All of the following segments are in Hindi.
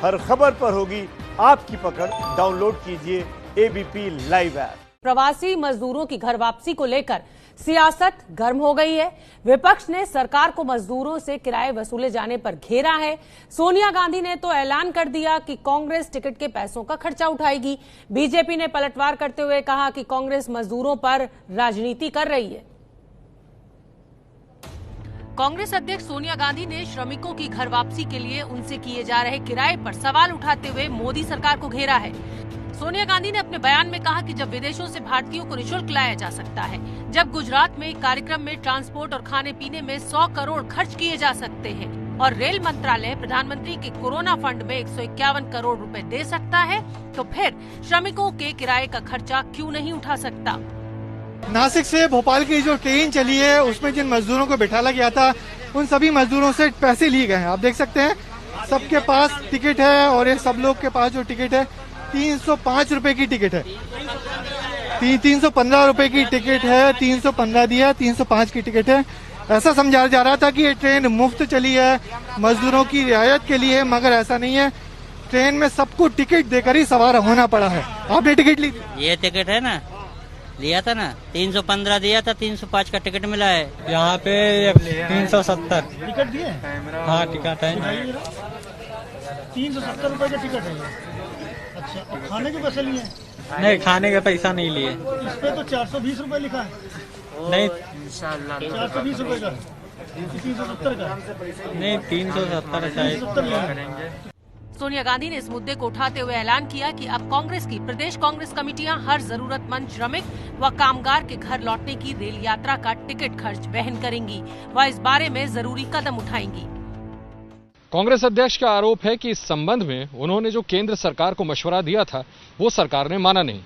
हर खबर पर होगी आपकी पकड़। डाउनलोड कीजिए एबीपी लाइव ऐप। प्रवासी मजदूरों की घर वापसी को लेकर सियासत गर्म हो गई है। विपक्ष ने सरकार को मजदूरों से किराए वसूले जाने पर घेरा है। सोनिया गांधी ने तो ऐलान कर दिया कि कांग्रेस टिकट के पैसों का खर्चा उठाएगी। बीजेपी ने पलटवार करते हुए कहा कि कांग्रेस मजदूरों पर राजनीति कर रही है। कांग्रेस अध्यक्ष सोनिया गांधी ने श्रमिकों की घर वापसी के लिए उनसे किए जा रहे किराए पर सवाल उठाते हुए मोदी सरकार को घेरा है। सोनिया गांधी ने अपने बयान में कहा कि जब विदेशों से भारतीयों को निःशुल्क लाया जा सकता है, जब गुजरात में एक कार्यक्रम में ट्रांसपोर्ट और खाने पीने में 100 करोड़ खर्च किए जा सकते हैं और रेल मंत्रालय प्रधानमंत्री के कोरोना फंड में 151 करोड़ रुपए दे सकता है, तो फिर श्रमिकों के किराए का खर्चा क्यों नहीं उठा सकता। नासिक से भोपाल की जो ट्रेन चली है उसमें जिन मजदूरों को बिठाला गया था उन सभी मजदूरों से पैसे लिए गए हैं। आप देख सकते हैं सबके पास टिकट है और ये सब लोग के पास जो टिकट है 305 रुपए की टिकट है। 315 रुपए की टिकट है, 315 दिया, 305 की टिकट है। ऐसा समझाया जा रहा था कि ये ट्रेन मुफ्त चली है, मजदूरों की रियायत के लिए, मगर ऐसा नहीं है। ट्रेन में सबको टिकट देकर ही सवार होना पड़ा है। आपने टिकट ली? ये टिकट है ना, लिया था ना, 315 दिया था, 305 का टिकट मिला है। यहाँ पे 370 टिकट दिए? हाँ टिकट है। 370 रुपए का टिकट है। अच्छा, और खाने के पैसे लिए? नहीं, खाने का पैसा नहीं लिए। इस पे तो 420 रुपए लिखा है। नहीं, 420 रुपए का, 370 का नहीं, 370 शायद। सोनिया गांधी ने इस मुद्दे को उठाते हुए ऐलान किया कि अब कांग्रेस की प्रदेश कांग्रेस कमेटियां हर जरूरतमंद श्रमिक व कामगार के घर लौटने की रेल यात्रा का टिकट खर्च वहन करेंगी व इस बारे में जरूरी कदम उठाएंगी। कांग्रेस अध्यक्ष का आरोप है कि इस संबंध में उन्होंने जो केंद्र सरकार को मशवरा दिया था वो सरकार ने माना नहीं।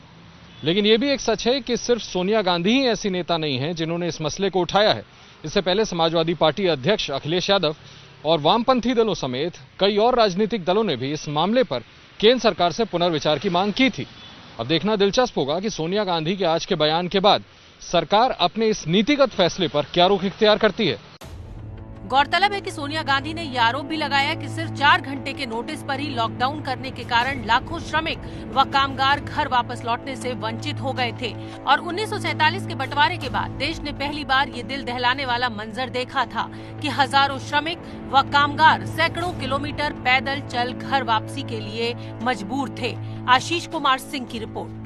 लेकिन ये भी एक सच है कि सिर्फ सोनिया गांधी ही ऐसी नेता नहीं है जिन्होंने इस मसले को उठाया है। इससे पहले समाजवादी पार्टी अध्यक्ष अखिलेश यादव और वामपंथी दलों समेत कई और राजनीतिक दलों ने भी इस मामले पर केंद्र सरकार से पुनर्विचार की मांग की थी। अब देखना दिलचस्प होगा कि सोनिया गांधी के आज के बयान के बाद सरकार अपने इस नीतिगत फैसले पर क्या रुख इख्तियार करती है। गौरतलब है कि सोनिया गांधी ने ये आरोप भी लगाया कि सिर्फ 4 घंटे के नोटिस पर ही लॉकडाउन करने के कारण लाखों श्रमिक व कामगार घर वापस लौटने से वंचित हो गए थे और 1947 के बंटवारे के बाद देश ने पहली बार ये दिल दहलाने वाला मंजर देखा था कि हजारों श्रमिक व कामगार सैकड़ों किलोमीटर पैदल चल घर वापसी के लिए मजबूर थे। आशीष कुमार सिंह की रिपोर्ट।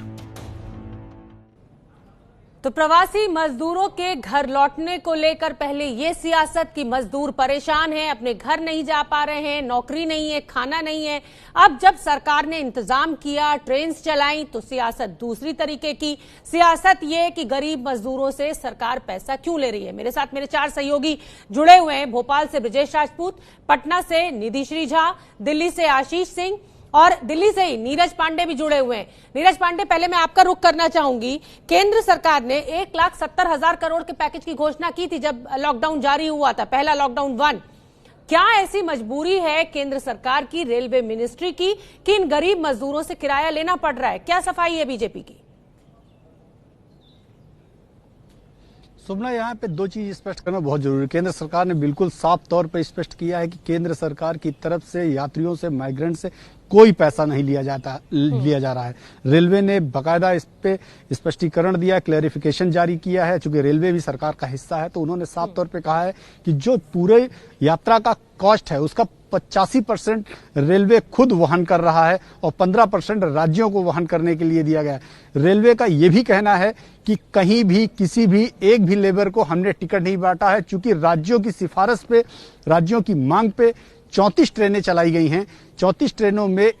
तो प्रवासी मजदूरों के घर लौटने को लेकर पहले ये सियासत कि मजदूर परेशान हैं, अपने घर नहीं जा पा रहे हैं, नौकरी नहीं है, खाना नहीं है। अब जब सरकार ने इंतजाम किया, ट्रेन चलाई, तो सियासत दूसरी तरीके की। सियासत ये कि गरीब मजदूरों से सरकार पैसा क्यों ले रही है। मेरे साथ मेरे 4 सहयोगी जुड़े हुए हैं। भोपाल से ब्रजेश राजपूत, पटना से निधिश्री झा, दिल्ली से आशीष सिंह और दिल्ली से ही नीरज पांडे भी जुड़े हुए हैं। नीरज पांडे, पहले मैं आपका रुख करना चाहूंगी। केंद्र सरकार ने 1,70,000 करोड़ के पैकेज की घोषणा की थी जब लॉकडाउन जारी हुआ था, पहला लॉकडाउन 1। क्या ऐसी मजबूरी है केंद्र सरकार की, रेलवे मिनिस्ट्री की, कि इन गरीब मजदूरों से किराया लेना पड़ रहा है? क्या सफाई है बीजेपी की? सुमना, यहाँ पे 2 चीज स्पष्ट करना बहुत जरूरी है। केंद्र सरकार ने बिल्कुल साफ तौर पर स्पष्ट किया है कि केंद्र सरकार की तरफ से यात्रियों से, माइग्रेंट से कोई पैसा नहीं लिया जा रहा है। रेलवे ने बकायदा इस पे स्पष्टीकरण दिया, क्लैरिफिकेशन जारी किया है। चूंकि रेलवे भी सरकार का हिस्सा है तो उन्होंने साफ तौर पे कहा है कि जो पूरे यात्रा का कॉस्ट है उसका 85% रेलवे खुद वहन कर रहा है और 15% राज्यों को वहन करने के लिए दिया गया है। रेलवे का यह भी कहना है कि कहीं भी किसी भी एक भी लेबर को हमने टिकट नहीं बांटा है, चूंकि राज्यों की सिफारिश पे, राज्यों की मांग पे 34 ट्रेनें चलाई गई हैं। 34 ट्रेनों में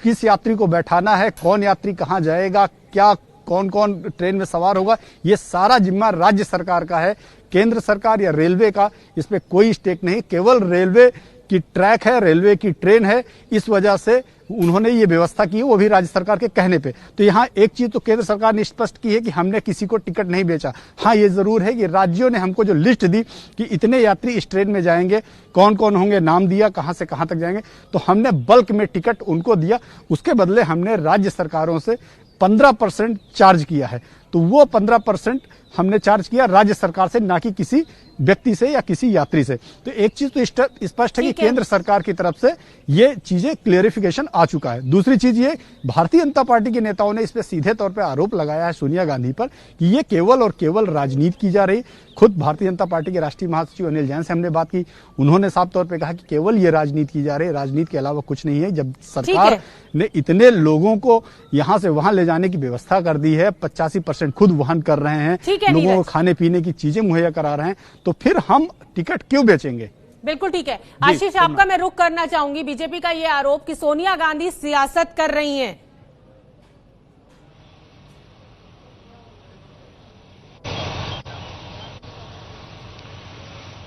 किस यात्री को बैठाना है, कौन यात्री कहां जाएगा, क्या कौन कौन ट्रेन में सवार होगा, ये सारा जिम्मा राज्य सरकार का है। केंद्र सरकार या रेलवे का इस पे कोई स्टेक नहीं। केवल रेलवे की ट्रैक है, रेलवे की ट्रेन है, इस वजह से उन्होंने ये व्यवस्था की, वो भी राज्य सरकार के कहने पे। तो यहाँ एक चीज तो केंद्र सरकार ने स्पष्ट की है कि हमने किसी को टिकट नहीं बेचा। हाँ, ये जरूर है कि राज्यों ने हमको जो लिस्ट दी कि इतने यात्री इस ट्रेन में जाएंगे, कौन कौन होंगे, नाम दिया, कहां से कहां तक जाएंगे, तो हमने बल्क में टिकट उनको दिया। उसके बदले हमने राज्य सरकारों से 15% चार्ज किया है। तो वो 15% हमने चार्ज किया राज्य सरकार से, ना कि किसी व्यक्ति से या किसी यात्री से। तो एक चीज तो स्पष्ट है कि केंद्र सरकार की तरफ से ये चीजें क्लेरिफिकेशन आ चुका है। दूसरी चीज ये, भारतीय जनता पार्टी के नेताओं ने इस पे सीधे तौर पे आरोप लगाया है सोनिया गांधी पर कि ये केवल और केवल राजनीति की जा रही। खुद भारतीय जनता पार्टी के राष्ट्रीय महासचिव अनिल जैन से हमने बात की, उन्होंने साफ तौर पे कहा कि केवल ये राजनीति की जा रही है, राजनीति के अलावा कुछ नहीं है। जब सरकार ने इतने लोगों को यहां से वहां ले जाने की व्यवस्था कर दी है, 85% खुद वहन कर रहे हैं, लोगों को खाने पीने की चीजें मुहैया करा रहे हैं, तो फिर हम टिकट क्यों बेचेंगे? बिल्कुल ठीक है। आशीष, आपका मैं रुख करना चाहूंगी। बीजेपी का ये आरोप कि सोनिया गांधी सियासत कर रही हैं।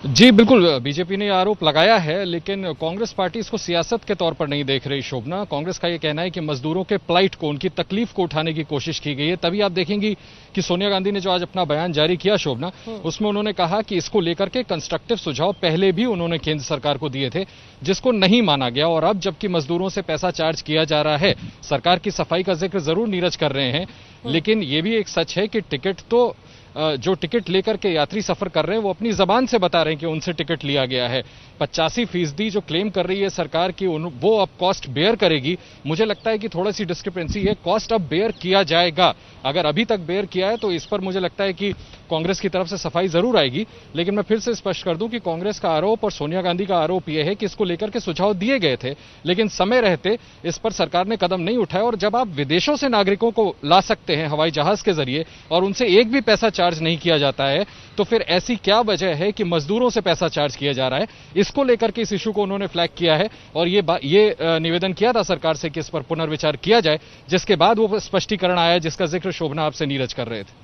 जी बिल्कुल, बीजेपी ने आरोप लगाया है, लेकिन कांग्रेस पार्टी इसको सियासत के तौर पर नहीं देख रही शोभना। कांग्रेस का यह कहना है कि मजदूरों के प्लाइट को, उनकी तकलीफ को उठाने की कोशिश की गई है। तभी आप देखेंगी कि सोनिया गांधी ने जो आज अपना बयान जारी किया शोभना, उसमें उन्होंने कहा कि इसको लेकर के कंस्ट्रक्टिव सुझाव पहले भी उन्होंने केंद्र सरकार को दिए थे, जिसको नहीं माना गया। और अब जबकि मजदूरों से पैसा चार्ज किया जा रहा है, सरकार की सफाई का जिक्र जरूर नीरज कर रहे हैं, लेकिन यह भी एक सच है कि टिकट तो जो टिकट लेकर के यात्री सफर कर रहे हैं वो अपनी जबान से बता रहे हैं कि उनसे टिकट लिया गया है। 85% जो क्लेम कर रही है सरकार की, वो अब कॉस्ट बेयर करेगी। मुझे लगता है कि थोड़ा सी डिस्क्रिपेंसी है। कॉस्ट अब बेयर किया जाएगा। अगर अभी तक बेयर किया है तो इस पर मुझे लगता है कि कांग्रेस की तरफ से सफाई जरूर आएगी। लेकिन मैं फिर से स्पष्ट कर दूं कि कांग्रेस का आरोप और सोनिया गांधी का आरोप यह है कि इसको लेकर के सुझाव दिए गए थे, लेकिन समय रहते इस पर सरकार ने कदम नहीं उठाया। और जब आप विदेशों से नागरिकों को ला सकते हैं हवाई जहाज के जरिए और उनसे एक भी पैसा चार्ज नहीं किया जाता है, तो फिर ऐसी क्या वजह है कि मजदूरों से पैसा चार्ज किया जा रहा है? इसको लेकर के इस इशू को उन्होंने फ्लैग किया है और ये निवेदन किया था सरकार से कि इस पर पुनर्विचार किया जाए, जिसके बाद वो स्पष्टीकरण आया जिसका जिक्र शोभना आपसे नीरज कर रहे थे।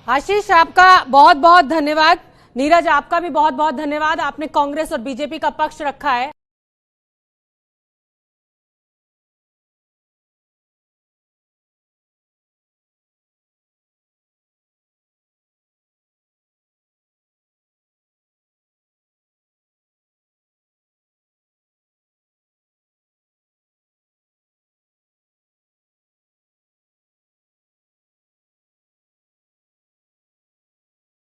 आशीष, आपका बहुत बहुत धन्यवाद। नीरज, आपका भी बहुत बहुत धन्यवाद। आपने कांग्रेस और बीजेपी का पक्ष रखा है।